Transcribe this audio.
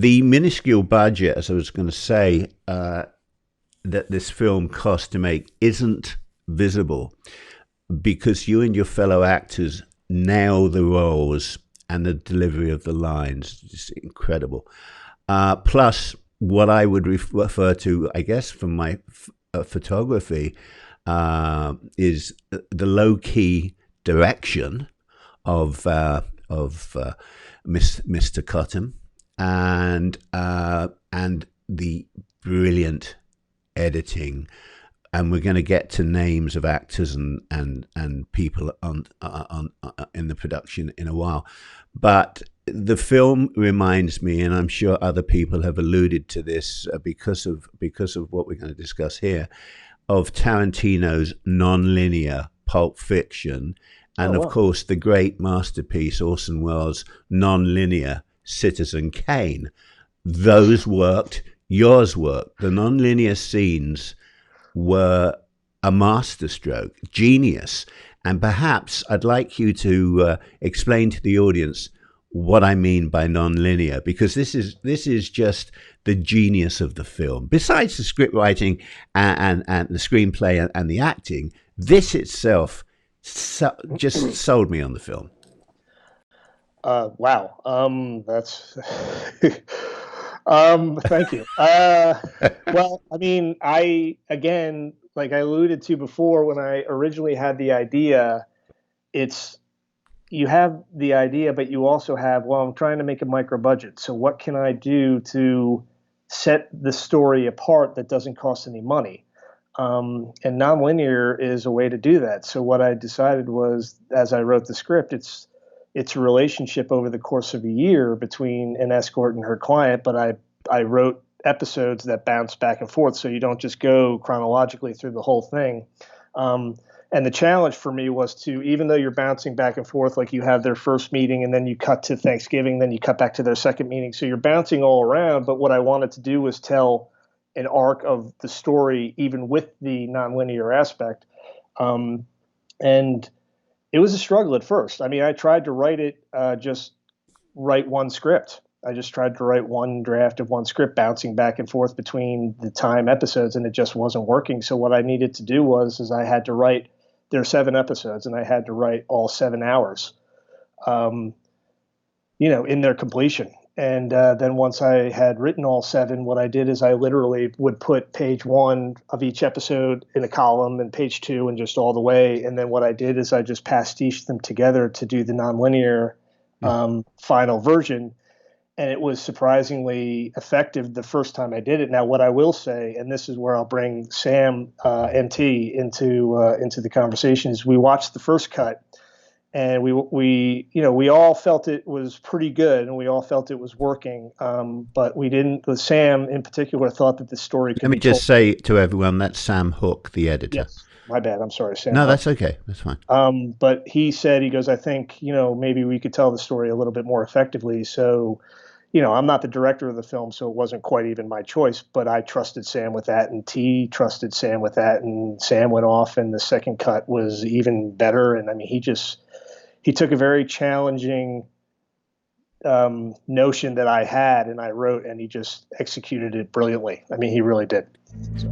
the minuscule budget, as I was going to say, that this film cost to make isn't visible because you and your fellow actors nail the roles and the delivery of the lines. Just incredible. Plus, what I would refer to, I guess, from my photography, is the low-key direction of Mr. Cotton, and the brilliant editing. And we're going to get to names of actors and people on in the production in a while. But the film reminds me, and I'm sure other people have alluded to this because of what we're going to discuss here, of Tarantino's non-linear Pulp Fiction, and of course the great masterpiece Orson Welles' non-linear Citizen Kane. Those worked. Yours worked. The non-linear scenes were a masterstroke, genius. And perhaps I'd like you to explain to the audience what I mean by non-linear, because this is just the genius of the film. Besides the script writing and the screenplay and the acting, this itself just sold me on the film. Wow. That's thank you. Well, I mean, again, like I alluded to before, when I originally had the idea, you have the idea, but you also have, well, I'm trying to make a micro budget. So what can I do to set the story apart that doesn't cost any money? And nonlinear is a way to do that. So what I decided was, as I wrote the script, it's a relationship over the course of a year between an escort and her client, but I wrote episodes that bounce back and forth, so you don't just go chronologically through the whole thing. And the challenge for me was to, even though you're bouncing back and forth, like you have their first meeting and then you cut to Thanksgiving, then you cut back to their second meeting, so you're bouncing all around, but what I wanted to do was tell an arc of the story, even with the nonlinear aspect. And it was a struggle at first. I mean, I tried to write it, just write one script. I just tried to write one draft of one script, bouncing back and forth between the time episodes, and it just wasn't working. So what I needed to do was I had to write, there are 7 episodes, and I had to write all 7 hours, in their completion. And then once I had written all 7, what I did is I literally would put page 1 of each episode in a column and page 2 and just all the way. And then what I did is I just pastiched them together to do the nonlinear final version. And it was surprisingly effective the first time I did it. Now, what I will say, and this is where I'll bring Sam MT into the conversation, is we watched the first cut, and we all felt it was pretty good, and we all felt it was working. But we didn't. Sam in particular thought that the story could. Let me just say to everyone, that's Sam Hook, the editor. Yes, my bad. I'm sorry, Sam. No, that's okay. That's fine. But he said, he goes, I think maybe we could tell the story a little bit more effectively. So. I'm not the director of the film, so it wasn't quite even my choice, but I trusted Sam with that, and T trusted Sam with that, and Sam went off, and the second cut was even better. And I mean, he took a very challenging notion that I had and I wrote, and he just executed it brilliantly. I mean, he really did. So.